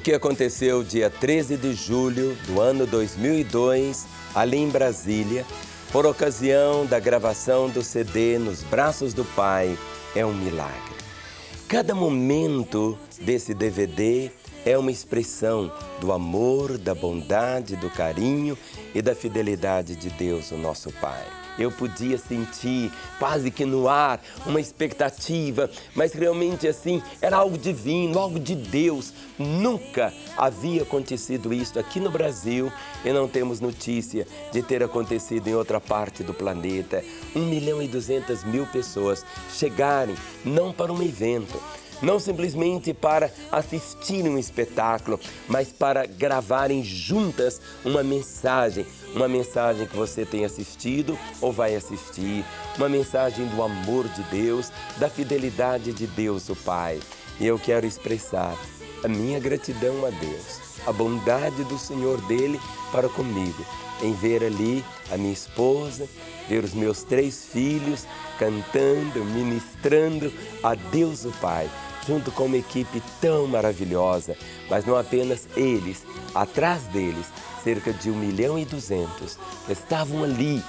que aconteceu dia 13 de julho do ano 2002, ali em Brasília, por ocasião da gravação do CD Nos Braços do Pai, é um milagre. Cada momento desse DVD é uma expressão do amor, da bondade, do carinho e da fidelidade de Deus, o nosso Pai. Eu podia sentir quase que no ar uma expectativa, mas realmente assim, era algo divino, algo de Deus. Nunca havia acontecido isso aqui no Brasil e não temos notícia de ter acontecido em outra parte do planeta. 1.200.000 pessoas chegarem não para um evento, não simplesmente para assistirem um espetáculo, mas para gravarem juntas uma mensagem que você tem assistido ou vai assistir, uma mensagem do amor de Deus, da fidelidade de Deus, o Pai. E eu quero expressar a minha gratidão a Deus, a bondade do Senhor dele para comigo, em ver ali a minha esposa, ver os meus 3 filhos cantando, ministrando a Deus o Pai, junto com uma equipe tão maravilhosa, mas não apenas eles, atrás deles, cerca de 1.200.000 estavam ali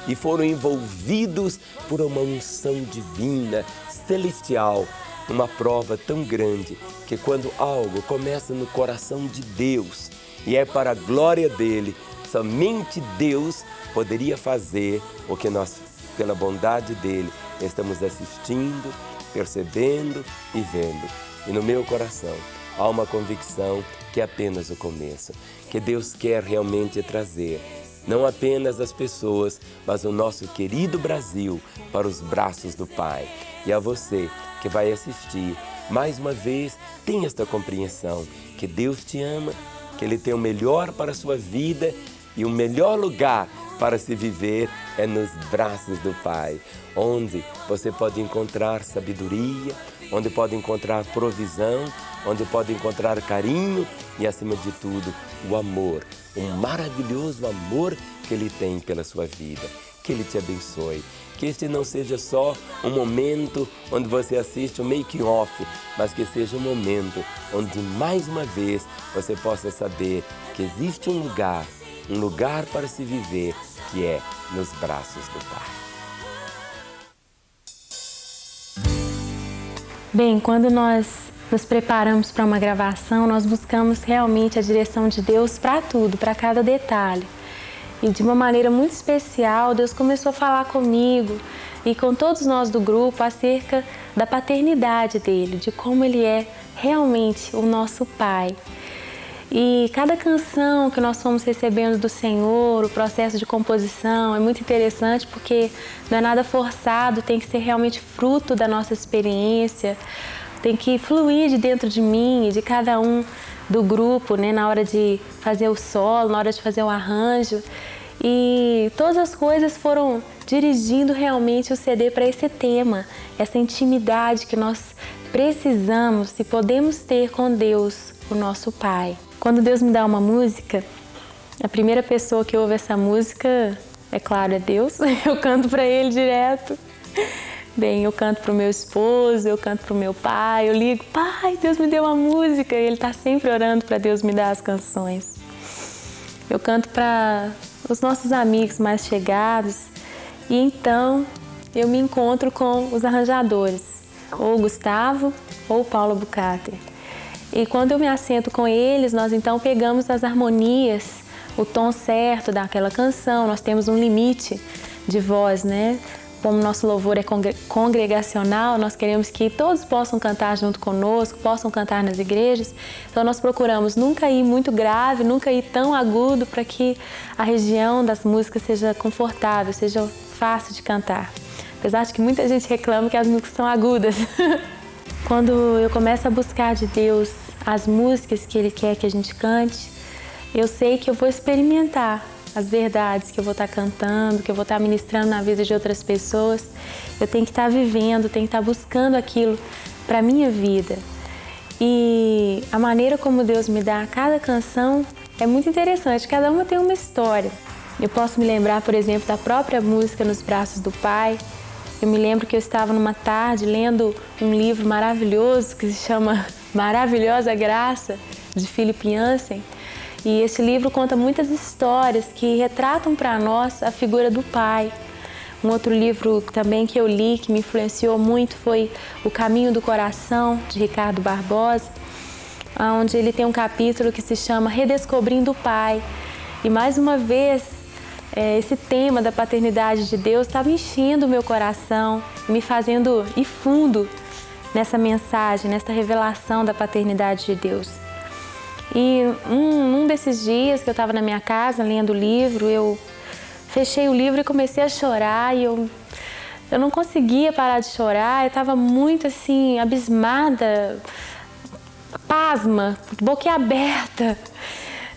e foram envolvidos por uma unção divina, celestial, uma prova tão grande que quando algo começa no coração de Deus e é para a glória dele, somente Deus poderia fazer o que nós, pela bondade dele, estamos assistindo, percebendo e vendo. E no meu coração há uma convicção que é apenas o começo, que Deus quer realmente trazer não apenas as pessoas, mas o nosso querido Brasil para os braços do Pai. E a você que vai assistir, mais uma vez, tenha esta compreensão que Deus te ama, que Ele tem o melhor para a sua vida e o melhor lugar para se viver é nos braços do Pai, onde você pode encontrar sabedoria, onde pode encontrar provisão, onde pode encontrar carinho e, acima de tudo, o amor, o maravilhoso amor que Ele tem pela sua vida. Que Ele te abençoe. Que este não seja só um momento onde você assiste o making off, mas que seja um momento onde, mais uma vez, você possa saber que existe um lugar para se viver, que é nos braços do Pai. Bem, quando nós nos preparamos para uma gravação, nós buscamos realmente a direção de Deus para tudo, para cada detalhe. E de uma maneira muito especial, Deus começou a falar comigo e com todos nós do grupo acerca da paternidade dele, de como ele é realmente o nosso Pai. E cada canção que nós fomos recebendo do Senhor, o processo de composição é muito interessante porque não é nada forçado, tem que ser realmente fruto da nossa experiência, tem que fluir de dentro de mim e de cada um do grupo, né, na hora de fazer o solo, na hora de fazer o arranjo. E todas as coisas foram dirigindo realmente o CD para esse tema, essa intimidade que nós precisamos e podemos ter com Deus, o nosso Pai. Quando Deus me dá uma música, a primeira pessoa que ouve essa música, é claro, é Deus. Eu canto para Ele direto. Bem, eu canto para o meu esposo, eu canto para o meu pai, eu ligo, pai, Deus me deu uma música. E ele está sempre orando para Deus me dar as canções. Eu canto para os nossos amigos mais chegados e então eu me encontro com os arranjadores, ou o Gustavo ou o Paulo Bucater. E quando eu me assento com eles, nós então pegamos as harmonias, o tom certo daquela canção. Nós temos um limite de voz, né? Como nosso louvor é congregacional, nós queremos que todos possam cantar junto conosco, possam cantar nas igrejas. Então nós procuramos nunca ir muito grave, nunca ir tão agudo, para que a região das músicas seja confortável, seja fácil de cantar. Apesar de que muita gente reclama que as músicas são agudas. Quando eu começo a buscar de Deus as músicas que Ele quer que a gente cante, eu sei que eu vou experimentar as verdades que eu vou estar cantando, que eu vou estar ministrando na vida de outras pessoas. Eu tenho que estar vivendo, tenho que estar buscando aquilo para a minha vida. E a maneira como Deus me dá cada canção é muito interessante, cada uma tem uma história. Eu posso me lembrar, por exemplo, da própria música Nos Braços do Pai. Eu me lembro que eu estava numa tarde lendo um livro maravilhoso que se chama Maravilhosa Graça, de Philip Yancey. E esse livro conta muitas histórias que retratam para nós a figura do pai. Um outro livro também que eu li, que me influenciou muito, foi O Caminho do Coração, de Ricardo Barbosa, onde ele tem um capítulo que se chama Redescobrindo o Pai. E mais uma vez, esse tema da paternidade de Deus estava enchendo o meu coração, me fazendo ir fundo nessa mensagem, nessa revelação da paternidade de Deus. E um desses dias que eu estava na minha casa lendo o livro, eu fechei o livro e comecei a chorar e eu não conseguia parar de chorar, eu estava muito assim, abismada, pasma, boquiaberta,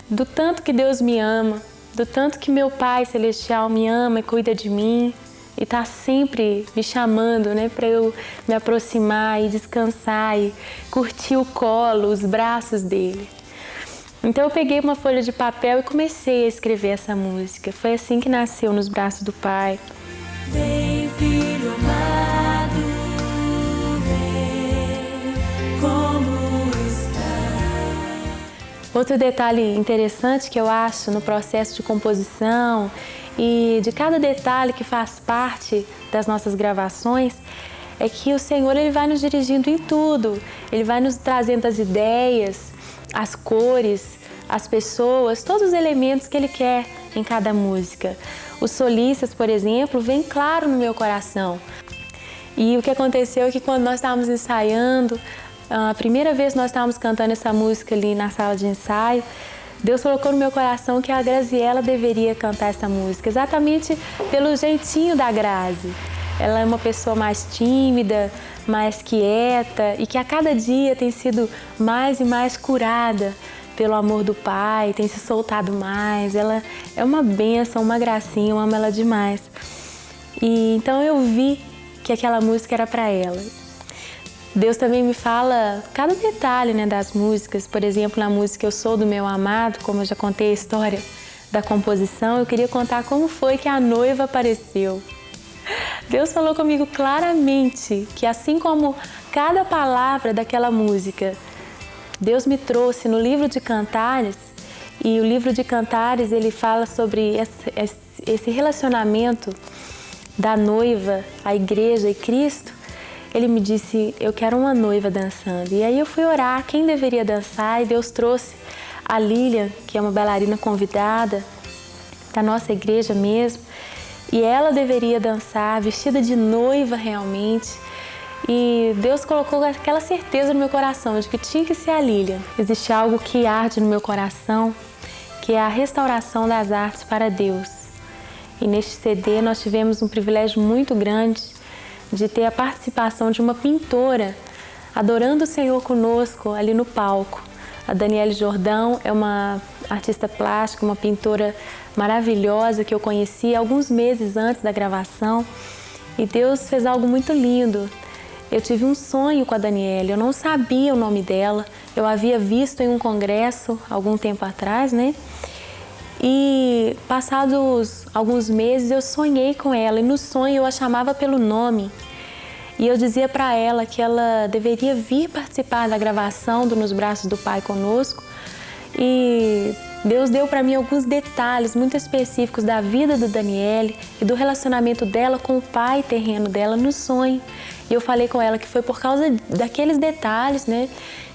do tanto que Deus me ama, do tanto que meu Pai Celestial me ama e cuida de mim e está sempre me chamando, né, para eu me aproximar e descansar e curtir o colo, os braços dele. Então eu peguei uma folha de papel e comecei a escrever essa música. Foi assim que nasceu Nos Braços do Pai. Vem, filho amado, vem, como está. Outro detalhe interessante que eu acho no processo de composição e de cada detalhe que faz parte das nossas gravações é que o Senhor ele vai nos dirigindo em tudo. Ele vai nos trazendo as ideias, as cores, as pessoas, todos os elementos que Ele quer em cada música. Os solistas, por exemplo, vêm claro no meu coração. E o que aconteceu é que quando nós estávamos ensaiando, a primeira vez que nós estávamos cantando essa música ali na sala de ensaio, Deus colocou no meu coração que a Graziela deveria cantar essa música, exatamente pelo jeitinho da Grazi. Ela é uma pessoa mais tímida, mais quieta e que a cada dia tem sido mais e mais curada pelo amor do Pai, tem se soltado mais. Ela é uma bênção, uma gracinha, eu amo ela demais. E então eu vi que aquela música era para ela. Deus também me fala cada detalhe, né, das músicas. Por exemplo, na música Eu Sou do Meu Amado, como eu já contei a história da composição, eu queria contar como foi que a noiva apareceu. Deus falou comigo claramente que assim como cada palavra daquela música, Deus me trouxe no livro de Cantares, e o livro de Cantares ele fala sobre esse relacionamento da noiva, a igreja e Cristo. Ele me disse, eu quero uma noiva dançando. E aí eu fui orar quem deveria dançar e Deus trouxe a Lilian, que é uma bailarina convidada da nossa igreja mesmo. E ela deveria dançar, vestida de noiva realmente. E Deus colocou aquela certeza no meu coração de que tinha que ser a Lilian. Existe algo que arde no meu coração, que é a restauração das artes para Deus. E neste CD nós tivemos um privilégio muito grande de ter a participação de uma pintora adorando o Senhor conosco ali no palco. A Daniele Jordão é uma artista plástica, uma pintora maravilhosa que eu conheci alguns meses antes da gravação e Deus fez algo muito lindo. Eu tive um sonho com a Daniele, eu não sabia o nome dela, eu a havia visto em um congresso algum tempo atrás, né? E passados alguns meses eu sonhei com ela e no sonho eu a chamava pelo nome. E eu dizia para ela que ela deveria vir participar da gravação do Nos Braços do Pai conosco. E Deus deu para mim alguns detalhes muito específicos da vida da Daniele e do relacionamento dela com o pai terreno dela no sonho. E eu falei com ela que foi por causa daqueles detalhes, né,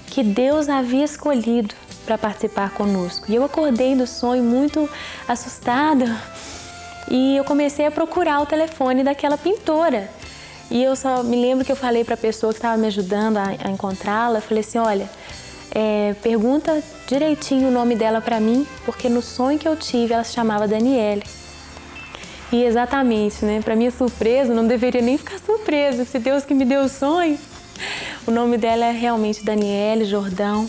que Deus havia escolhido para participar conosco. E eu acordei do sonho muito assustada e eu comecei a procurar o telefone daquela pintora. E eu só me lembro que eu falei para a pessoa que estava me ajudando a encontrá-la, falei assim, olha, pergunta direitinho o nome dela para mim, porque no sonho que eu tive ela se chamava Daniele. E exatamente, né, para minha surpresa, não deveria nem ficar surpresa, se Deus que me deu o sonho, o nome dela é realmente Daniele Jordão.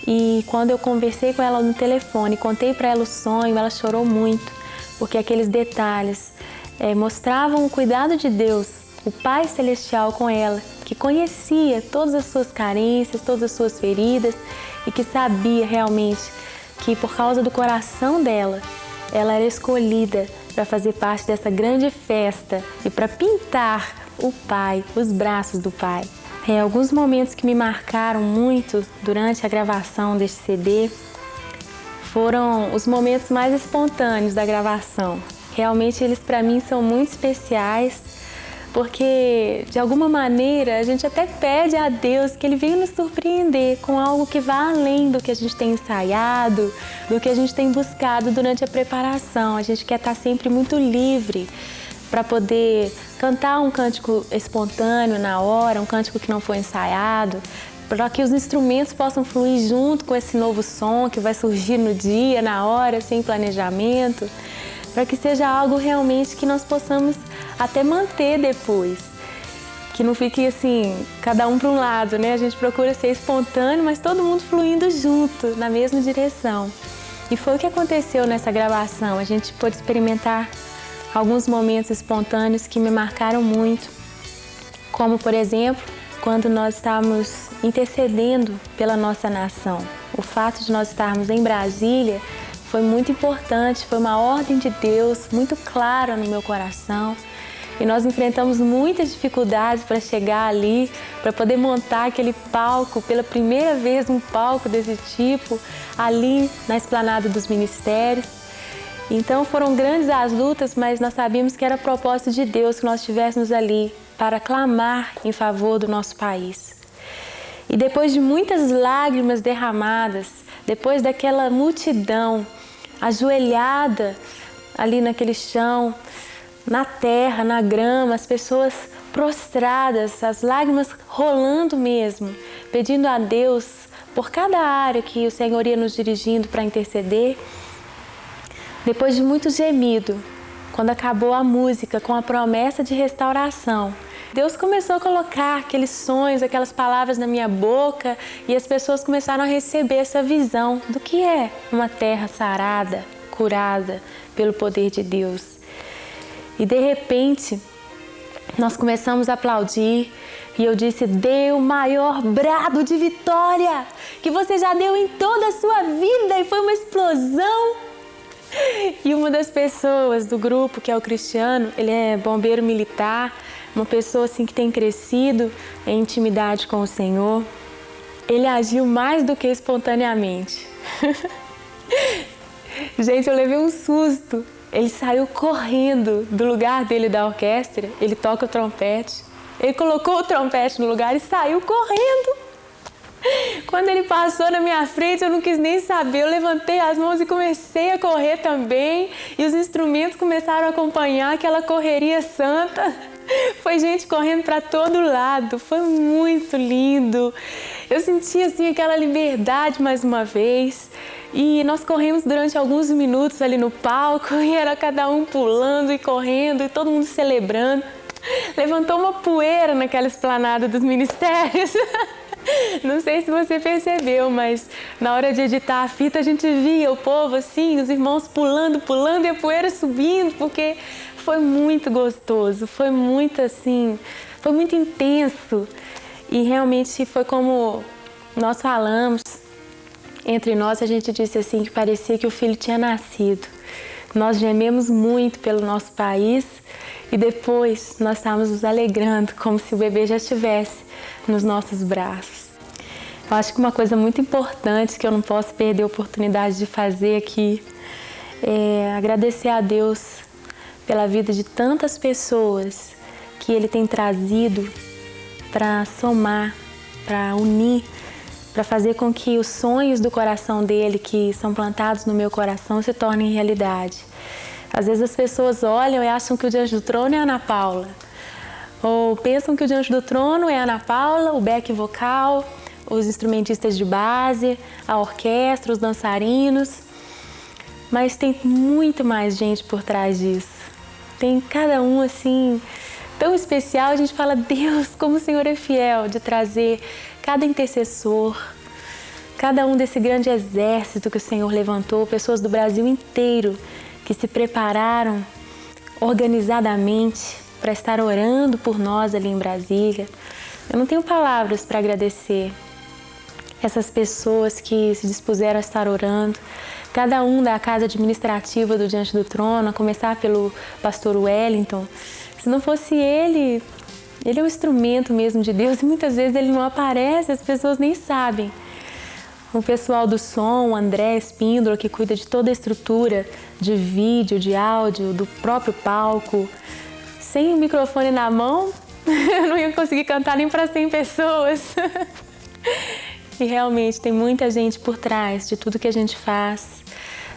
E quando eu conversei com ela no telefone, contei para ela o sonho, ela chorou muito, porque aqueles detalhes mostravam o cuidado de Deus, o Pai Celestial com ela, que conhecia todas as suas carências, todas as suas feridas e que sabia realmente que por causa do coração dela, ela era escolhida para fazer parte dessa grande festa e para pintar o Pai, os braços do Pai. Alguns momentos que me marcaram muito durante a gravação deste CD foram os momentos mais espontâneos da gravação. Realmente eles para mim são muito especiais, porque de alguma maneira a gente até pede a Deus que Ele venha nos surpreender com algo que vá além do que a gente tem ensaiado, do que a gente tem buscado durante a preparação. A gente quer estar sempre muito livre para poder cantar um cântico espontâneo na hora, um cântico que não foi ensaiado, para que os instrumentos possam fluir junto com esse novo som que vai surgir no dia, na hora, sem planejamento, para que seja algo realmente que nós possamos até manter depois. Que não fique assim, cada um para um lado, né? A gente procura ser espontâneo, mas todo mundo fluindo junto, na mesma direção. E foi o que aconteceu nessa gravação. A gente pôde experimentar alguns momentos espontâneos que me marcaram muito, como, por exemplo, quando nós estávamos intercedendo pela nossa nação. O fato de nós estarmos em Brasília foi muito importante, foi uma ordem de Deus muito clara no meu coração. E nós enfrentamos muitas dificuldades para chegar ali, para poder montar aquele palco, pela primeira vez um palco desse tipo, ali na esplanada dos ministérios. Então foram grandes as lutas, mas nós sabíamos que era propósito de Deus que nós estivéssemos ali para clamar em favor do nosso país. E depois de muitas lágrimas derramadas, depois daquela multidão ajoelhada ali naquele chão, na terra, na grama, as pessoas prostradas, as lágrimas rolando mesmo, pedindo a Deus por cada área que o Senhor ia nos dirigindo para interceder. Depois de muito gemido, quando acabou a música com a promessa de restauração, Deus começou a colocar aqueles sonhos, aquelas palavras na minha boca e as pessoas começaram a receber essa visão do que é uma terra sarada, curada pelo poder de Deus. E de repente, nós começamos a aplaudir e eu disse: dê o maior brado de vitória que você já deu em toda a sua vida. E foi uma explosão. E uma das pessoas do grupo, que é o Cristiano, ele é bombeiro militar, uma pessoa assim que tem crescido em intimidade com o Senhor. Ele agiu mais do que espontaneamente. Gente, eu levei um susto. Ele saiu correndo do lugar dele da orquestra, ele toca o trompete. Ele colocou o trompete no lugar e saiu correndo. Quando ele passou na minha frente, eu não quis nem saber. Eu levantei as mãos e comecei a correr também. E os instrumentos começaram a acompanhar aquela correria santa. Foi gente correndo para todo lado. Foi muito lindo. Eu senti assim aquela liberdade mais uma vez. E nós corremos durante alguns minutos ali no palco. E era cada um pulando e correndo e todo mundo celebrando. Levantou uma poeira naquela esplanada dos ministérios. Não sei se você percebeu, mas na hora de editar a fita a gente via o povo assim, os irmãos pulando e a poeira subindo, porque foi muito gostoso, foi muito assim, foi muito intenso. E realmente foi como nós falamos, entre nós a gente disse assim que parecia que o filho tinha nascido. Nós gememos muito pelo nosso país e depois nós estávamos nos alegrando como se o bebê já estivesse nos nossos braços. Eu acho que uma coisa muito importante que eu não posso perder a oportunidade de fazer aqui é agradecer a Deus pela vida de tantas pessoas que Ele tem trazido para somar, para unir, para fazer com que os sonhos do coração dele, que são plantados no meu coração, se tornem realidade. Às vezes as pessoas olham e acham que o Diante do Trono é a Ana Paula, ou pensam que o Diante do Trono é a Ana Paula, o back vocal, os instrumentistas de base, a orquestra, os dançarinos. Mas tem muito mais gente por trás disso. Tem cada um assim, tão especial. A gente fala: Deus, como o Senhor é fiel de trazer cada intercessor, cada um desse grande exército que o Senhor levantou, pessoas do Brasil inteiro que se prepararam organizadamente para estar orando por nós ali em Brasília. Eu não tenho palavras para agradecer essas pessoas que se dispuseram a estar orando, cada um da casa administrativa do Diante do Trono, a começar pelo pastor Wellington. Se não fosse ele Ele é um instrumento mesmo de Deus e muitas vezes ele não aparece, as pessoas nem sabem. O pessoal do som, o André Espíndola, que cuida de toda a estrutura de vídeo, de áudio, do próprio palco. Sem o microfone na mão, eu não ia conseguir cantar nem para 100 pessoas. E realmente tem muita gente por trás de tudo que a gente faz.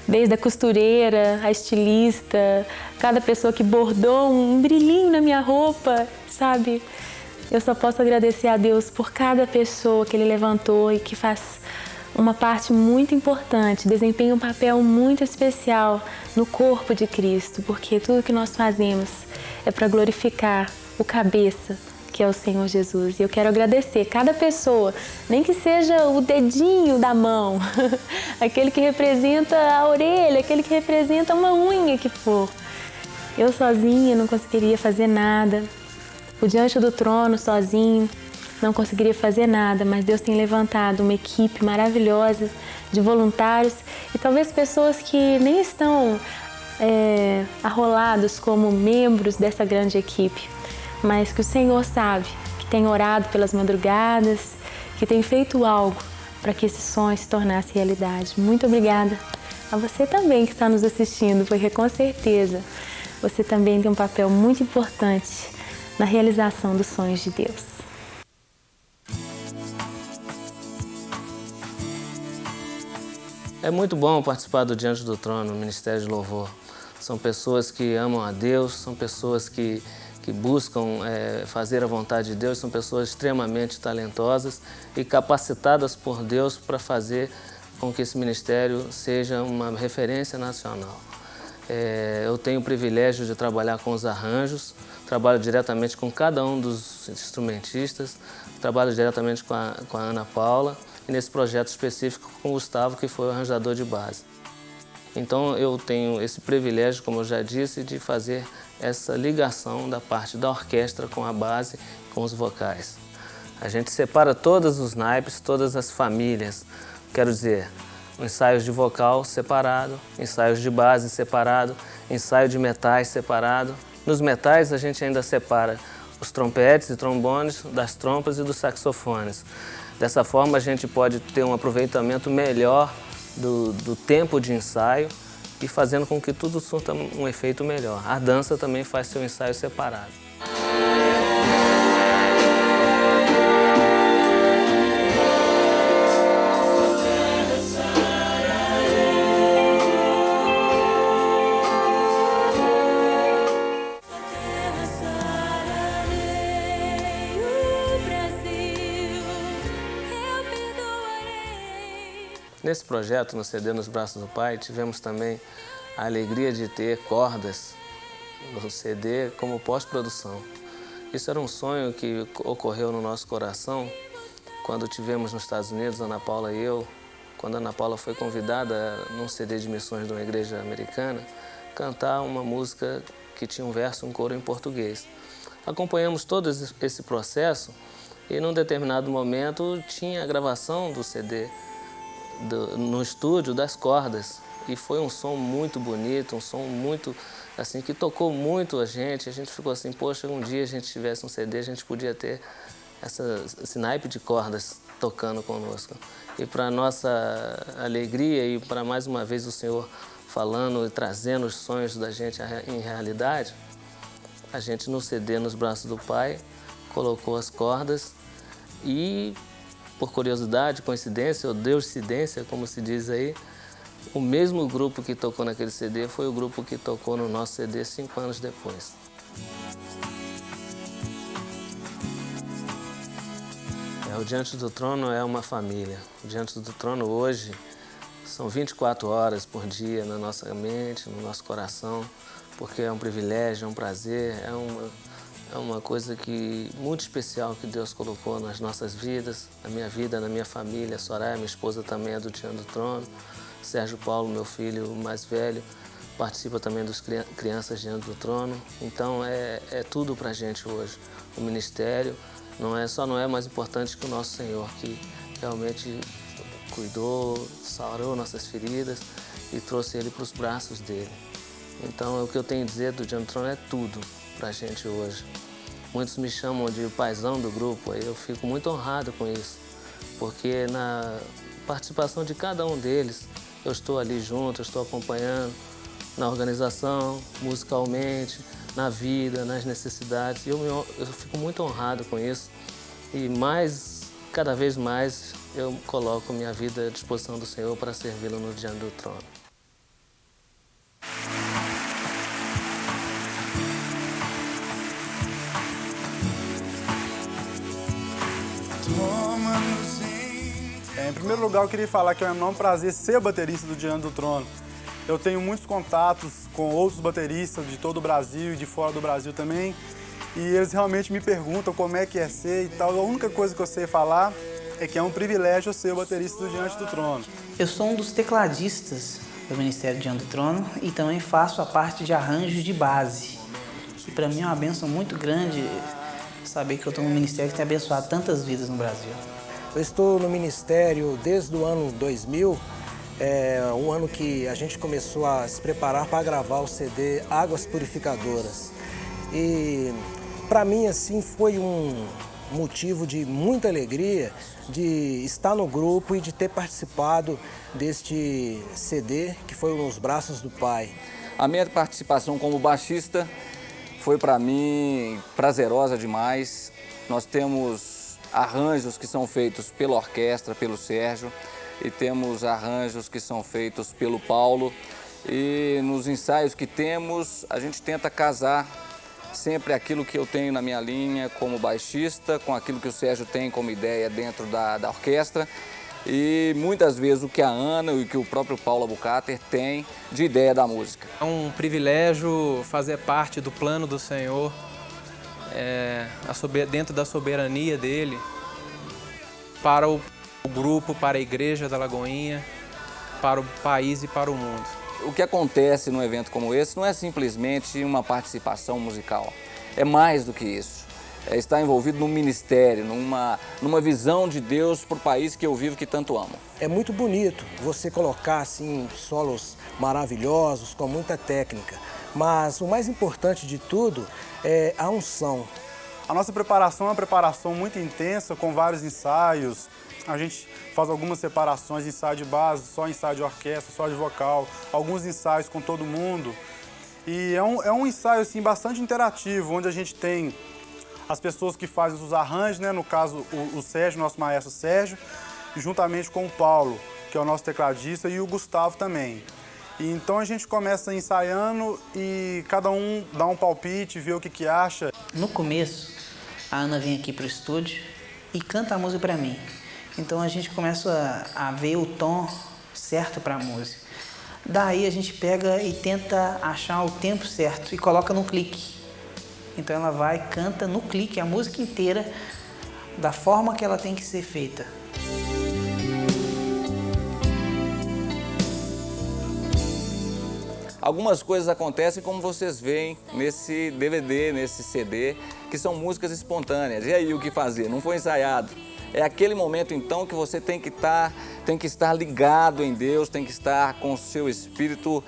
Desde a costureira, a estilista, cada pessoa que bordou um brilhinho na minha roupa, sabe? Eu só posso agradecer a Deus por cada pessoa que Ele levantou e que faz uma parte muito importante, desempenha um papel muito especial no corpo de Cristo, porque tudo que nós fazemos é para glorificar o cabeça, que é o Senhor Jesus. E eu quero agradecer cada pessoa, nem que seja o dedinho da mão, aquele que representa a orelha, aquele que representa uma unha que for. Eu sozinha não conseguiria fazer nada. O Diante do Trono sozinho não conseguiria fazer nada, mas Deus tem levantado uma equipe maravilhosa de voluntários e talvez pessoas que nem estão arrolados como membros dessa grande equipe, mas que o Senhor sabe, que tem orado pelas madrugadas, que tem feito algo para que esse sonho se tornasse realidade. Muito obrigada a você também que está nos assistindo, porque com certeza você também tem um papel muito importante na realização dos sonhos de Deus. É muito bom participar do Diante do Trono, Ministério de Louvor. São pessoas que amam a Deus, são pessoas que buscam fazer a vontade de Deus, são pessoas extremamente talentosas e capacitadas por Deus para fazer com que esse ministério seja uma referência nacional. Eu tenho o privilégio de trabalhar com os arranjos, trabalho diretamente com cada um dos instrumentistas, trabalho diretamente com a Ana Paula e nesse projeto específico com o Gustavo, que foi o arranjador de base. Então eu tenho esse privilégio, como eu já disse, de fazer essa ligação da parte da orquestra com a base, com os vocais. A gente separa todos os naipes, todas as famílias, quero dizer, ensaios de vocal separado, ensaios de base separado, ensaio de metais separado. Nos metais a gente ainda separa os trompetes e trombones das trompas e dos saxofones. Dessa forma a gente pode ter um aproveitamento melhor do tempo de ensaio e fazendo com que tudo surta um efeito melhor. A dança também faz seu ensaio separado. Nesse projeto, no CD Nos Braços do Pai, tivemos também a alegria de ter cordas no CD como pós-produção. Isso era um sonho que ocorreu no nosso coração quando tivemos nos Estados Unidos, Ana Paula e eu, quando a Ana Paula foi convidada num CD de missões de uma igreja americana, cantar uma música que tinha um verso, um coro em português. Acompanhamos todo esse processo e num determinado momento tinha a gravação do CD no estúdio das cordas e foi um som muito bonito, um som muito assim que tocou muito a gente ficou assim, poxa, um dia a gente tivesse um CD, a gente podia ter esse naipe de cordas tocando conosco. E para nossa alegria e para mais uma vez o Senhor falando e trazendo os sonhos da gente em realidade, a gente no CD Nos Braços do Pai colocou as cordas e, por curiosidade, coincidência ou deucidência, como se diz aí, o mesmo grupo que tocou naquele CD foi o grupo que tocou no nosso CD 5 anos depois. O Diante do Trono é uma família. O Diante do Trono hoje são 24 horas por dia na nossa mente, no nosso coração, porque é um privilégio, é um prazer, é uma coisa muito especial que Deus colocou nas nossas vidas, na minha vida, na minha família. A Soraya, minha esposa, também é do Diante do Trono. Sérgio Paulo, meu filho mais velho, participa também dos Crianças Diante do Trono. Então é tudo pra gente hoje. O ministério só não é mais importante que o nosso Senhor, que realmente cuidou, sarou nossas feridas e trouxe Ele para os braços dele. Então o que eu tenho a dizer do Diante do Trono é tudo pra gente hoje. Muitos me chamam de paizão do grupo, eu fico muito honrado com isso, porque na participação de cada um deles, eu estou ali junto, eu estou acompanhando na organização, musicalmente, na vida, nas necessidades. Eu fico muito honrado com isso e cada vez mais, eu coloco minha vida à disposição do Senhor para servi-lo no diante do trono. Em primeiro lugar, eu queria falar que é um enorme prazer ser baterista do Diante do Trono. Eu tenho muitos contatos com outros bateristas de todo o Brasil e de fora do Brasil também, e eles realmente me perguntam como é que é ser e tal. A única coisa que eu sei falar é que é um privilégio ser o baterista do Diante do Trono. Eu sou um dos tecladistas do Ministério Diante do Trono e também faço a parte de arranjos de base. E para mim é uma bênção muito grande saber que eu estou num ministério que tem abençoado tantas vidas no Brasil. Eu estou no ministério desde o ano 2000, um ano que a gente começou a se preparar para gravar o CD Águas Purificadoras. E para mim assim foi um motivo de muita alegria de estar no grupo e de ter participado deste CD que foi Nos Braços do Pai. A minha participação como baixista foi para mim prazerosa demais. Nós temos arranjos que são feitos pela orquestra, pelo Sérgio, e temos arranjos que são feitos pelo Paulo. E nos ensaios que temos, a gente tenta casar sempre aquilo que eu tenho na minha linha como baixista, com aquilo que o Sérgio tem como ideia dentro da orquestra, e muitas vezes o que a Ana e o que o próprio Paulo Abucater tem de ideia da música. É um privilégio fazer parte do plano do Senhor, dentro da soberania dele, para o grupo, para a Igreja da Lagoinha, para o país e para o mundo. O que acontece num evento como esse não é simplesmente uma participação musical, é mais do que isso. É estar envolvido num ministério, numa visão de Deus para o país que eu vivo, que tanto amo. É muito bonito você colocar assim solos maravilhosos, com muita técnica, mas o mais importante de tudo é a unção. A nossa preparação é uma preparação muito intensa, com vários ensaios. A gente faz algumas separações, ensaio de base, só ensaio de orquestra, só de vocal, alguns ensaios com todo mundo. E é um ensaio assim, bastante interativo, onde a gente tem as pessoas que fazem os arranjos, né? No caso o Sérgio, nosso maestro Sérgio, juntamente com o Paulo, que é o nosso tecladista, e o Gustavo também. E então a gente começa ensaiando e cada um dá um palpite, vê o que acha. No começo, a Ana vem aqui para o estúdio e canta a música para mim. Então a gente começa a ver o tom certo para a música. Daí a gente pega e tenta achar o tempo certo e coloca no clique. Então ela vai e canta no clique a música inteira da forma que ela tem que ser feita. Algumas coisas acontecem como vocês veem nesse DVD, nesse CD, que são músicas espontâneas. E aí, o que fazer? Não foi ensaiado. É aquele momento, então, que você tem que estar ligado em Deus, tem que estar com o seu espírito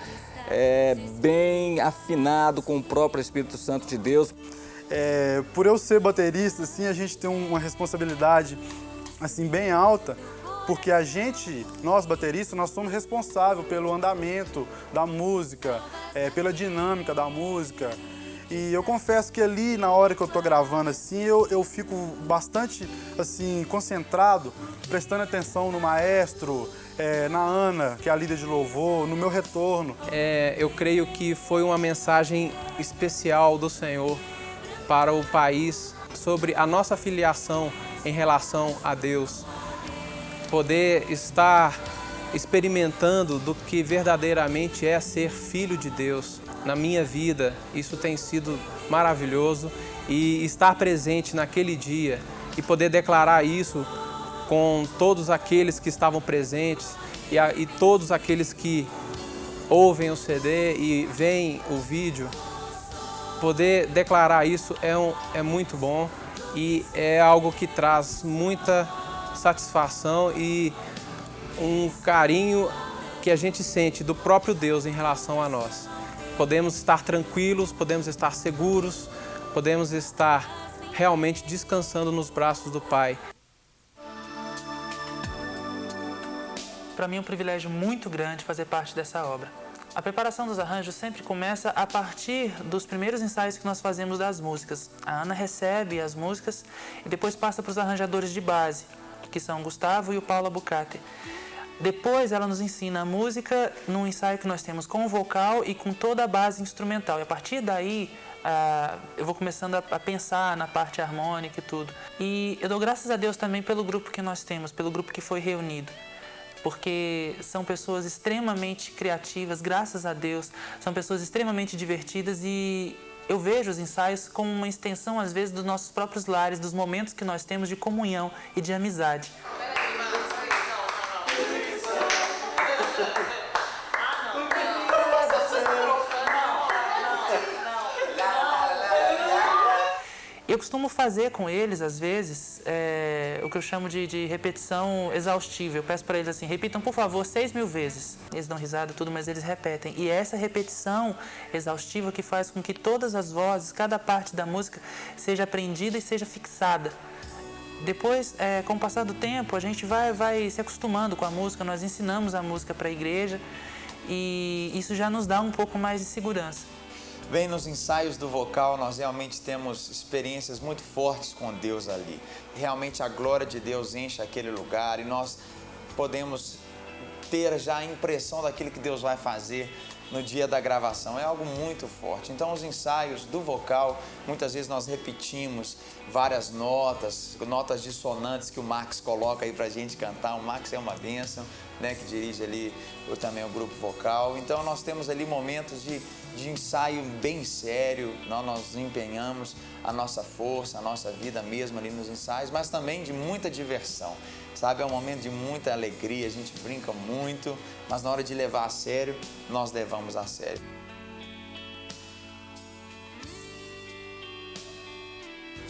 bem afinado com o próprio Espírito Santo de Deus. Por eu ser baterista, assim, a gente tem uma responsabilidade assim, bem alta, porque nós bateristas, nós somos responsáveis pelo andamento da música, pela dinâmica da música. E eu confesso que ali, na hora que eu tô gravando, assim, eu fico bastante, assim, concentrado, prestando atenção no maestro, na Ana, que é a líder de louvor, no meu retorno. Eu creio que foi uma mensagem especial do Senhor para o país sobre a nossa filiação em relação a Deus. Poder estar experimentando do que verdadeiramente é ser filho de Deus. Na minha vida, isso tem sido maravilhoso, e estar presente naquele dia e poder declarar isso com todos aqueles que estavam presentes e todos aqueles que ouvem o CD e veem o vídeo, poder declarar isso é muito bom e é algo que traz muita satisfação e um carinho que a gente sente do próprio Deus em relação a nós. Podemos estar tranquilos, podemos estar seguros, podemos estar realmente descansando nos braços do Pai. Para mim é um privilégio muito grande fazer parte dessa obra. A preparação dos arranjos sempre começa a partir dos primeiros ensaios que nós fazemos das músicas. A Ana recebe as músicas e depois passa para os arranjadores de base, que são o Gustavo e o Paulo Abucate. Depois ela nos ensina a música num ensaio que nós temos com o vocal e com toda a base instrumental. E a partir daí eu vou começando a pensar na parte harmônica e tudo. E eu dou graças a Deus também pelo grupo que nós temos, pelo grupo que foi reunido. Porque são pessoas extremamente criativas, graças a Deus, são pessoas extremamente divertidas e eu vejo os ensaios como uma extensão, às vezes, dos nossos próprios lares, dos momentos que nós temos de comunhão e de amizade. Eu costumo fazer com eles, às vezes, o que eu chamo de repetição exaustiva. Eu peço para eles assim, repitam, por favor, 6.000 vezes. Eles dão risada e tudo, mas eles repetem. E é essa repetição exaustiva que faz com que todas as vozes, cada parte da música, seja aprendida e seja fixada. Depois, com o passar do tempo, a gente vai se acostumando com a música, nós ensinamos a música para a igreja e isso já nos dá um pouco mais de segurança. Bem, nos ensaios do vocal, nós realmente temos experiências muito fortes com Deus ali. Realmente a glória de Deus enche aquele lugar e nós podemos ter já a impressão daquilo que Deus vai fazer no dia da gravação. É algo muito forte. Então, os ensaios do vocal, muitas vezes nós repetimos várias notas dissonantes que o Max coloca aí pra gente cantar. O Max é uma bênção, né, que dirige ali também o grupo vocal. Então, nós temos ali momentos de ensaio bem sério, nós empenhamos a nossa força, a nossa vida mesmo ali nos ensaios, mas também de muita diversão, sabe? É um momento de muita alegria, a gente brinca muito, mas na hora de levar a sério, nós levamos a sério.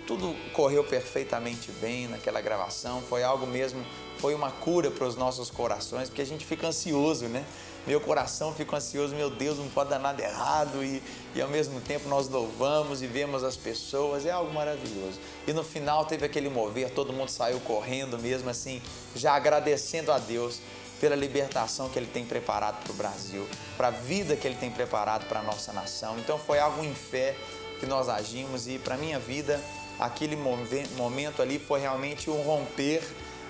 Tudo correu perfeitamente bem naquela gravação, foi algo mesmo, foi uma cura para os nossos corações, porque a gente fica ansioso, né? Meu coração fica ansioso, meu Deus, não pode dar nada errado e ao mesmo tempo nós louvamos e vemos as pessoas, é algo maravilhoso. E no final teve aquele mover, todo mundo saiu correndo mesmo assim, já agradecendo a Deus pela libertação que Ele tem preparado para o Brasil, para a vida que Ele tem preparado para a nossa nação. Então foi algo em fé que nós agimos e para a minha vida, aquele momento ali foi realmente um romper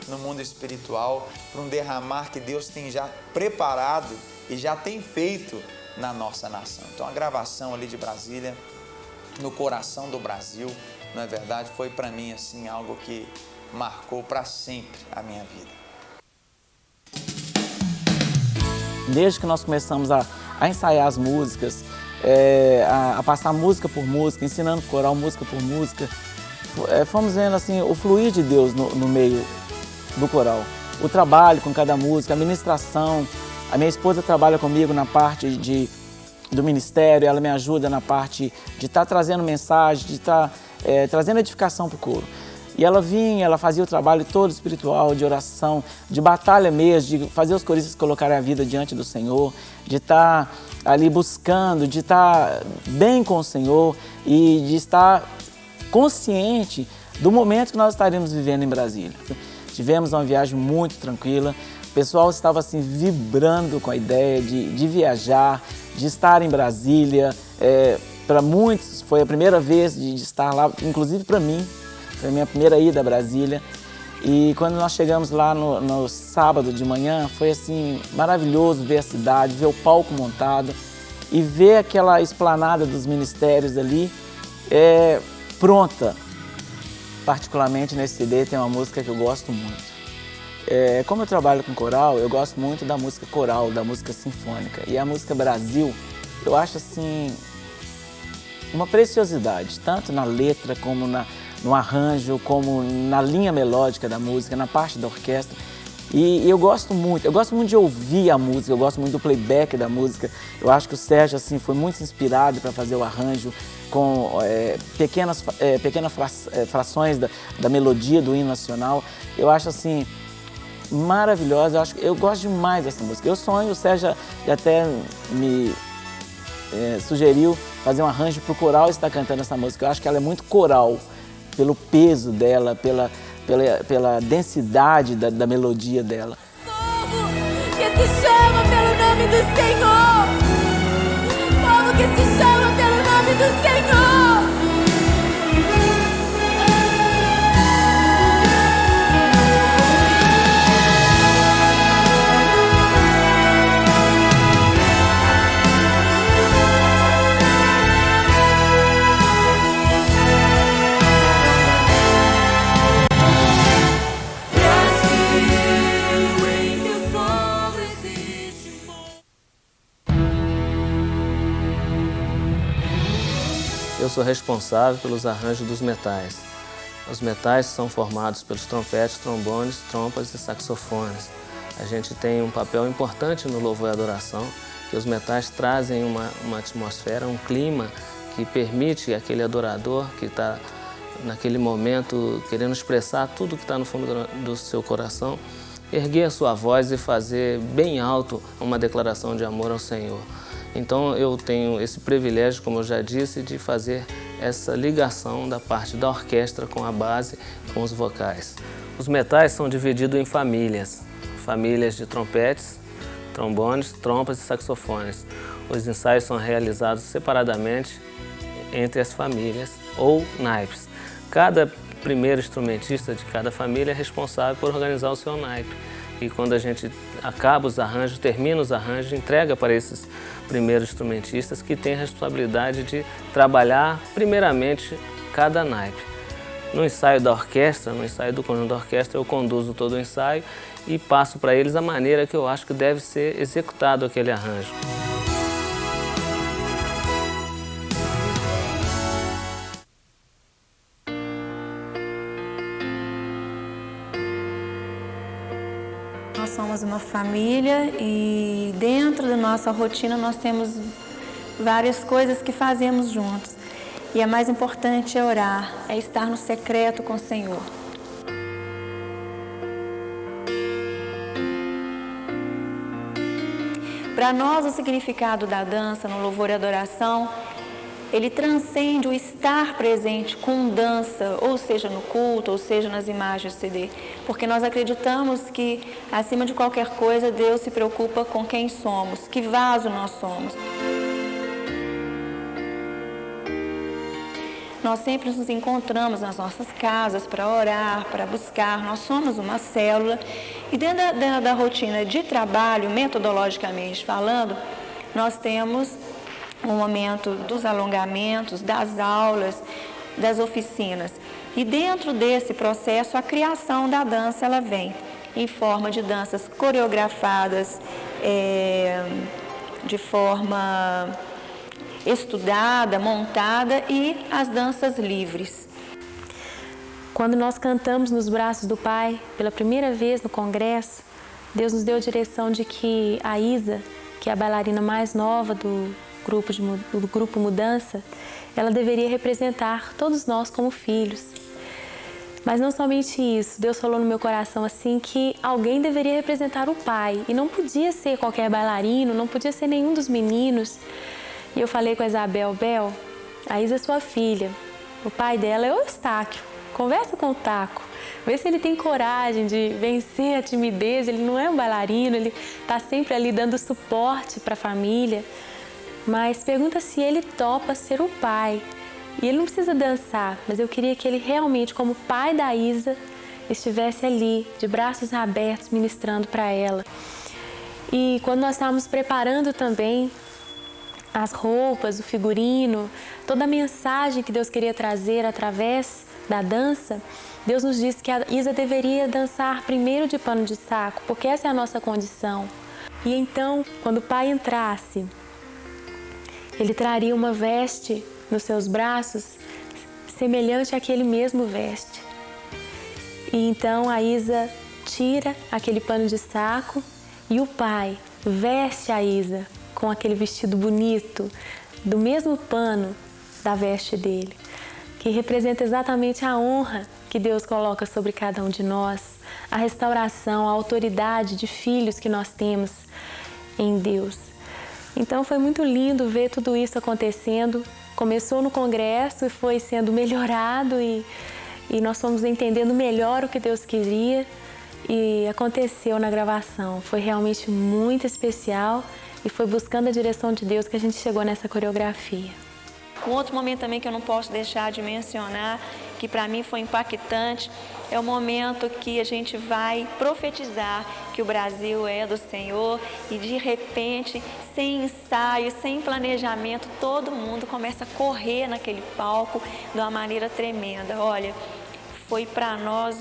no mundo espiritual, para um derramar que Deus tem já preparado e já tem feito na nossa nação. Então a gravação ali de Brasília, no coração do Brasil, não é verdade? Foi para mim assim algo que marcou para sempre a minha vida. Desde que nós começamos a ensaiar as músicas, a passar música por música, ensinando coral música por música, fomos vendo assim o fluir de Deus no meio do coral. O trabalho com cada música, a ministração. A minha esposa trabalha comigo na parte do ministério, ela me ajuda na parte de estar trazendo mensagem, de estar trazendo edificação para o coro. E ela vinha, ela fazia o trabalho todo espiritual, de oração, de batalha mesmo, de fazer os coristas colocarem a vida diante do Senhor, de estar ali buscando, de estar bem com o Senhor e de estar consciente do momento que nós estaríamos vivendo em Brasília. Tivemos uma viagem muito tranquila, o pessoal estava assim vibrando com a ideia de viajar, de estar em Brasília. Para muitos foi a primeira vez de estar lá, inclusive para mim, foi a minha primeira ida a Brasília. E quando nós chegamos lá no sábado de manhã, foi assim maravilhoso ver a cidade, ver o palco montado e ver aquela esplanada dos ministérios ali pronta. Particularmente nesse CD tem uma música que eu gosto muito. Como eu trabalho com coral, eu gosto muito da música coral, da música sinfônica. E a música Brasil, eu acho assim uma preciosidade, tanto na letra como no arranjo, como na linha melódica da música, na parte da orquestra. E eu gosto muito de ouvir a música, eu gosto muito do playback da música. Eu acho que o Sérgio assim, foi muito inspirado para fazer o arranjo com pequenas frações da melodia do hino nacional. Eu acho assim maravilhosa, eu gosto demais dessa música. Eu sonho, o Sérgio até me sugeriu fazer um arranjo para o coral estar cantando essa música. Eu acho que ela é muito coral. pelo peso dela, pela densidade da melodia dela. Povo que se chama pelo nome do Senhor. Povo que se chama pelo nome do Senhor. Eu sou responsável pelos arranjos dos metais. Os metais são formados pelos trompetes, trombones, trompas e saxofones. A gente tem um papel importante no louvor e adoração, que os metais trazem uma atmosfera, um clima que permite aquele adorador que está naquele momento querendo expressar tudo que está no fundo do seu coração, erguer a sua voz e fazer bem alto uma declaração de amor ao Senhor. Então eu tenho esse privilégio, como eu já disse, de fazer essa ligação da parte da orquestra com a base, com os vocais. Os metais são divididos em famílias de trompetes, trombones, trompas e saxofones. Os ensaios são realizados separadamente entre as famílias ou naipes. Cada primeiro instrumentista de cada família é responsável por organizar o seu naipe. E quando a gente acaba os arranjos, termina os arranjos, entrega para esses primeiros instrumentistas que têm a responsabilidade de trabalhar primeiramente cada naipe. No ensaio da orquestra, no ensaio do conjunto da orquestra, eu conduzo todo o ensaio e passo para eles a maneira que eu acho que deve ser executado aquele arranjo. Nós somos uma família e dentro da nossa rotina nós temos várias coisas que fazemos juntos. E a mais importante é orar, é estar no secreto com o Senhor. Para nós, o significado da dança no louvor e adoração, ele transcende o estar presente com dança, ou seja no culto, ou seja nas imagens do CD, porque nós acreditamos que, acima de qualquer coisa, Deus se preocupa com quem somos, que vaso nós somos. Nós sempre nos encontramos nas nossas casas para orar, para buscar. Nós somos uma célula e dentro da rotina de trabalho, metodologicamente falando, nós temos o momento dos alongamentos, das aulas, das oficinas. E dentro desse processo, a criação da dança ela vem em forma de danças coreografadas, de forma estudada, montada e as danças livres. Quando nós cantamos nos braços do Pai pela primeira vez no congresso, Deus nos deu a direção de que a Isa, que é a bailarina mais nova do grupo Mudança, ela deveria representar todos nós como filhos. Mas não somente isso, Deus falou no meu coração assim que alguém deveria representar o pai e não podia ser qualquer bailarino, não podia ser nenhum dos meninos. E eu falei com a Isabel, Bel, a Isa é sua filha, o pai dela é o Eustáquio, conversa com o Taco, vê se ele tem coragem de vencer a timidez, ele não é um bailarino, ele está sempre ali dando suporte para a família, mas pergunta se ele topa ser o pai. E ele não precisa dançar, mas eu queria que ele realmente, como pai da Isa, estivesse ali, de braços abertos, ministrando para ela. E quando nós estávamos preparando também as roupas, o figurino, toda a mensagem que Deus queria trazer através da dança, Deus nos disse que a Isa deveria dançar primeiro de pano de saco, porque essa é a nossa condição. E então, quando o pai entrasse, ele traria uma veste nos seus braços, semelhante àquele mesmo veste. E então a Isa tira aquele pano de saco e o pai veste a Isa com aquele vestido bonito, do mesmo pano da veste dele, que representa exatamente a honra que Deus coloca sobre cada um de nós, a restauração, a autoridade de filhos que nós temos em Deus. Então foi muito lindo ver tudo isso acontecendo. Começou no congresso e foi sendo melhorado e e nós fomos entendendo melhor o que Deus queria e aconteceu na gravação. Foi realmente muito especial e foi buscando a direção de Deus que a gente chegou nessa coreografia. Um outro momento também que eu não posso deixar de mencionar, que para mim foi impactante, é o momento que a gente vai profetizar que o Brasil é do Senhor e de repente, sem ensaio, sem planejamento, todo mundo começa a correr naquele palco de uma maneira tremenda. Olha, foi para nós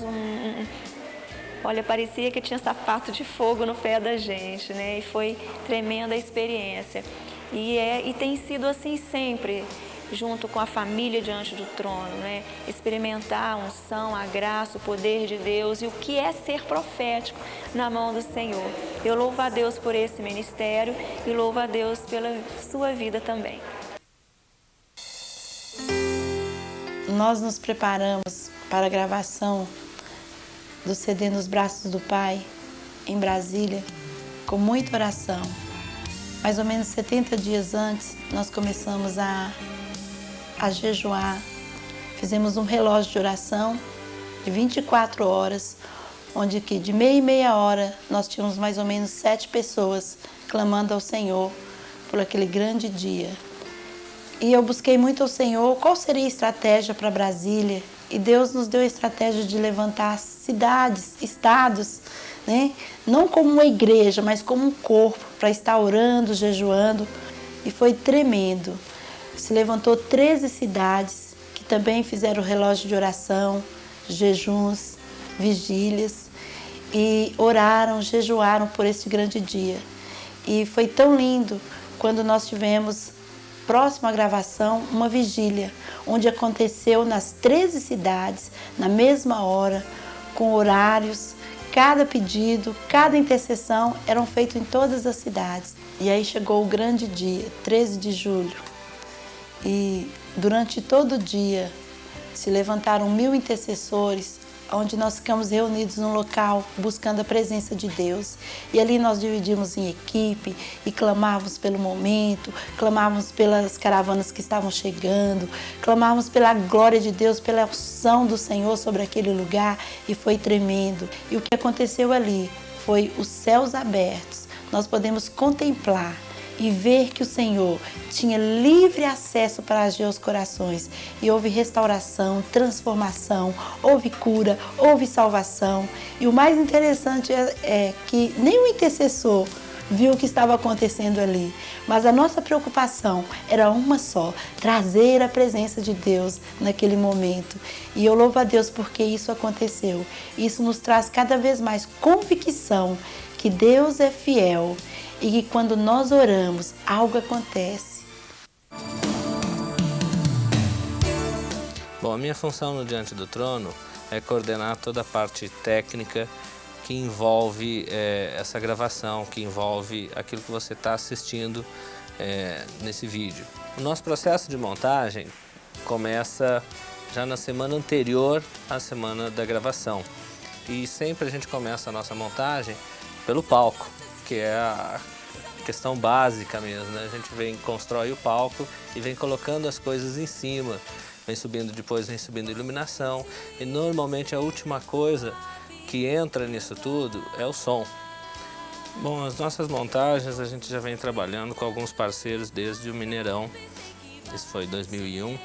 Olha, parecia que tinha sapato de fogo no pé da gente, né? E foi tremenda a experiência. E tem sido assim sempre, junto com a família diante do trono, né? Experimentar a unção, a graça, o poder de Deus e o que é ser profético na mão do Senhor. Eu louvo a Deus por esse ministério e louvo a Deus pela sua vida também. Nós nos preparamos para a gravação do CD Nos Braços do Pai, em Brasília, com muita oração. Mais ou menos 70 dias antes, nós começamos a jejuar. Fizemos um relógio de oração de 24 horas, onde que de meia e meia hora nós tínhamos mais ou menos 7 pessoas clamando ao Senhor por aquele grande dia. E eu busquei muito ao Senhor qual seria a estratégia para Brasília. E Deus nos deu a estratégia de levantar cidades, estados, né? Não como uma igreja, mas como um corpo, para estar orando, jejuando. E foi tremendo. Se levantou 13 cidades que também fizeram o relógio de oração, jejuns, vigílias. E oraram, jejuaram por esse grande dia. E foi tão lindo quando nós tivemos, próximo à gravação, uma vigília, onde aconteceu nas 13 cidades, na mesma hora, com horários, cada pedido, cada intercessão eram feitos em todas as cidades. E aí chegou o grande dia, 13 de julho, e durante todo o dia se levantaram 1000 intercessores, onde nós ficamos reunidos num local buscando a presença de Deus. E ali nós dividimos em equipe e clamávamos pelo momento, clamávamos pelas caravanas que estavam chegando, clamávamos pela glória de Deus, pela unção do Senhor sobre aquele lugar, e foi tremendo. E o que aconteceu ali foi os céus abertos. Nós podemos contemplar e ver que o Senhor tinha livre acesso para agir os corações. E houve restauração, transformação, houve cura, houve salvação. E o mais interessante é que nem o intercessor viu o que estava acontecendo ali. Mas a nossa preocupação era uma só: trazer a presença de Deus naquele momento. E eu louvo a Deus porque isso aconteceu. Isso nos traz cada vez mais convicção que Deus é fiel e que quando nós oramos, algo acontece. Bom, a minha função no Diante do Trono é coordenar toda a parte técnica que envolve essa gravação, que envolve aquilo que você está assistindo nesse vídeo. O nosso processo de montagem começa já na semana anterior à semana da gravação. E sempre a gente começa a nossa montagem pelo palco, que é a questão básica mesmo, né? A gente constrói o palco e vem colocando as coisas em cima, vem subindo iluminação, e normalmente a última coisa que entra nisso tudo é o som. Bom, as nossas montagens a gente já vem trabalhando com alguns parceiros desde o Mineirão, isso foi em 2001,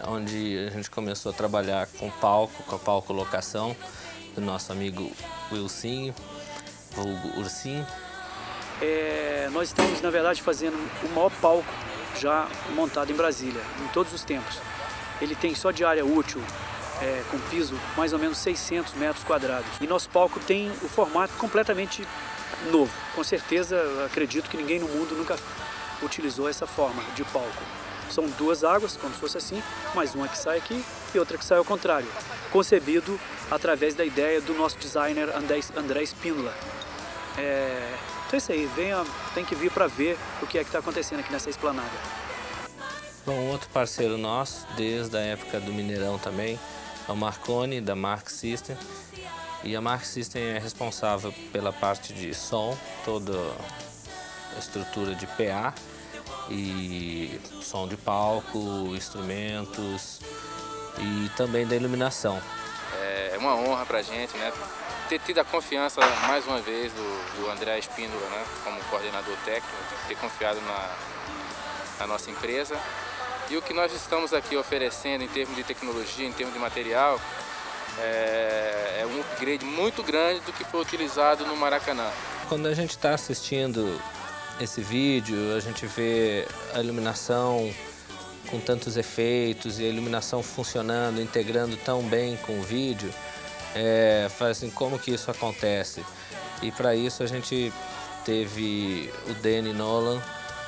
onde a gente começou a trabalhar com a palco locação do nosso amigo Wilsinho, vulgo Ursinho. Nós estamos, na verdade, fazendo o maior palco já montado em Brasília, em todos os tempos. Ele tem só de área útil, com piso, mais ou menos 600 metros quadrados. E nosso palco tem o formato completamente novo. Com certeza, acredito que ninguém no mundo nunca utilizou essa forma de palco. São 2 águas, como se fosse assim, mas uma que sai aqui e outra que sai ao contrário. Concebido através da ideia do nosso designer André Spínola. Então é isso aí, tem que vir para ver o que é que está acontecendo aqui nessa esplanada. Bom, outro parceiro nosso, desde a época do Mineirão também, é o Marconi, da Mark System. E a Mark System é responsável pela parte de som, toda a estrutura de PA, e som de palco, instrumentos, e também da iluminação. É uma honra para a gente, né, ter tido a confiança mais uma vez do André Espíndola, né, como coordenador técnico, ter confiado na nossa empresa. E o que nós estamos aqui oferecendo em termos de tecnologia, em termos de material, é um upgrade muito grande do que foi utilizado no Maracanã. Quando a gente está assistindo esse vídeo, a gente vê a iluminação com tantos efeitos e a iluminação funcionando, integrando tão bem com o vídeo, faz assim, como que isso acontece? E para isso a gente teve o Danny Nolan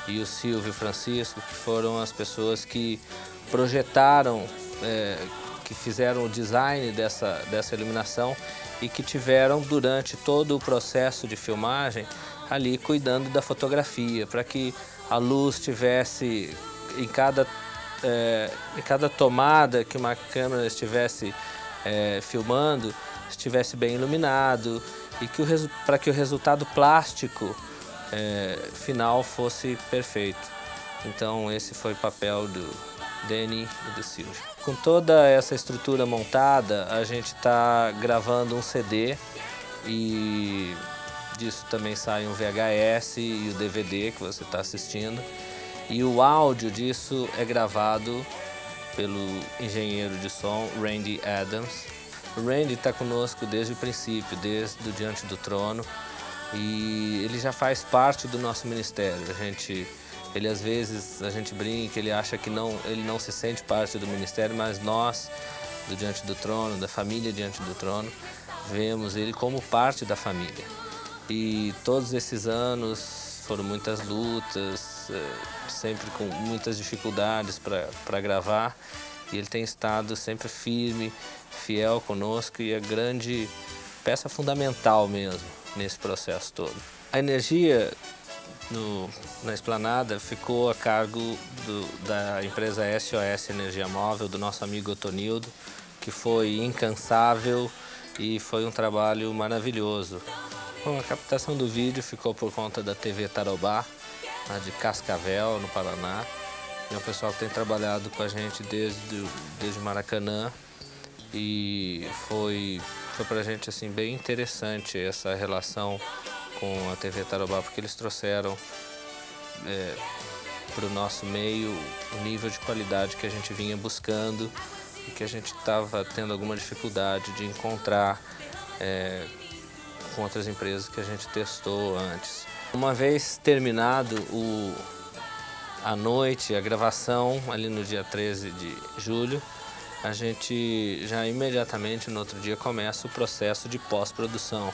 e o Silvio Francisco, que foram as pessoas que projetaram, que fizeram o design dessa iluminação e que tiveram durante todo o processo de filmagem ali cuidando da fotografia, para que a luz tivesse em cada tomada que uma câmera estivesse filmando, estivesse bem iluminado e para que o resultado plástico final fosse perfeito. Então esse foi o papel do Danny e do Silvio. Com toda essa estrutura montada, a gente está gravando um CD e disso também sai um VHS e o DVD que você está assistindo. E o áudio disso é gravado pelo engenheiro de som Randy Adams. O Randy está conosco desde o princípio, desde o Diante do Trono, e ele já faz parte do nosso ministério. Ele às vezes, a gente brinca, ele acha que ele não se sente parte do ministério, mas nós, do Diante do Trono, da família Diante do Trono, vemos ele como parte da família. E todos esses anos foram muitas lutas, sempre com muitas dificuldades para gravar, e ele tem estado sempre firme, fiel conosco e é grande peça fundamental mesmo nesse processo todo. A energia na esplanada ficou a cargo da empresa SOS Energia Móvel, do nosso amigo Otonildo, que foi incansável e foi um trabalho maravilhoso. Bom, a captação do vídeo ficou por conta da TV Tarobá, de Cascavel, no Paraná. É um pessoal que tem trabalhado com a gente desde Maracanã e foi para a gente assim, bem interessante essa relação com a TV Tarobá, porque eles trouxeram para o nosso meio o nível de qualidade que a gente vinha buscando e que a gente estava tendo alguma dificuldade de encontrar com outras empresas que a gente testou antes. Uma vez terminado a noite, a gravação, ali no dia 13 de julho, a gente já imediatamente no outro dia começa o processo de pós-produção.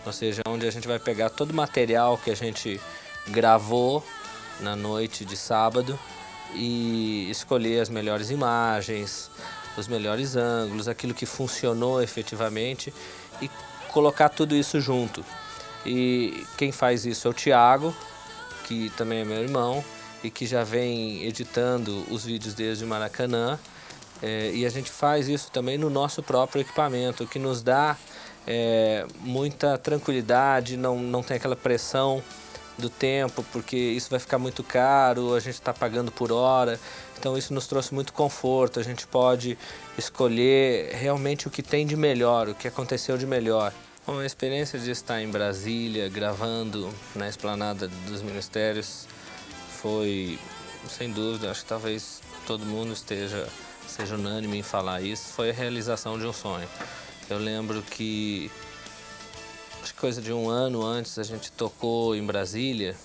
Ou seja, onde a gente vai pegar todo o material que a gente gravou na noite de sábado e escolher as melhores imagens, os melhores ângulos, aquilo que funcionou efetivamente e colocar tudo isso junto. E quem faz isso é o Thiago, que também é meu irmão e que já vem editando os vídeos desde o Maracanã. E a gente faz isso também no nosso próprio equipamento, o que nos dá muita tranquilidade, não tem aquela pressão do tempo, porque isso vai ficar muito caro, a gente está pagando por hora. Então isso nos trouxe muito conforto, a gente pode escolher realmente o que tem de melhor, o que aconteceu de melhor. Bom, a experiência de estar em Brasília, gravando na esplanada dos ministérios, foi, sem dúvida, acho que talvez todo mundo seja unânime em falar isso, foi a realização de um sonho. Eu lembro que, acho que coisa de um ano antes, a gente tocou em Brasília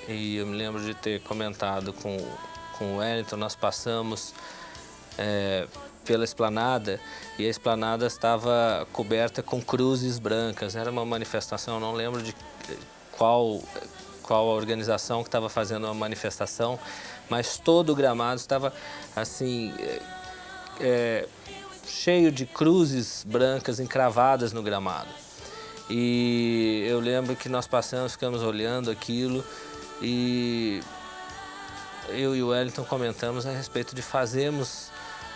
e eu me lembro de ter comentado com o Wellington, nós passamos pela esplanada e a esplanada estava coberta com cruzes brancas. Era uma manifestação, não lembro de qual a organização que estava fazendo a manifestação, mas todo o gramado estava assim, cheio de cruzes brancas encravadas no gramado. E eu lembro que nós passamos, ficamos olhando aquilo e eu e o Wellington comentamos a respeito de fazermos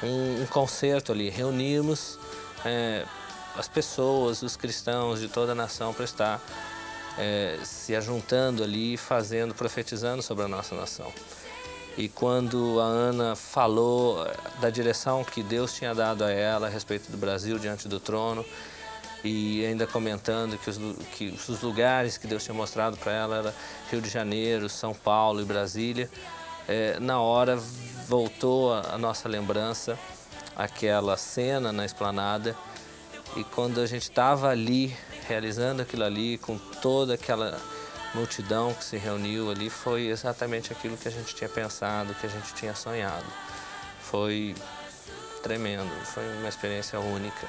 um concerto ali, reunirmos as pessoas, os cristãos de toda a nação para estar se ajuntando ali, profetizando sobre a nossa nação. E quando a Ana falou da direção que Deus tinha dado a ela a respeito do Brasil diante do trono, e ainda comentando que os lugares que Deus tinha mostrado para ela era Rio de Janeiro, São Paulo e Brasília, na hora voltou a nossa lembrança aquela cena na esplanada, e quando a gente estava ali, realizando aquilo ali, com toda aquela multidão que se reuniu ali, foi exatamente aquilo que a gente tinha pensado, que a gente tinha sonhado. Foi tremendo, foi uma experiência única.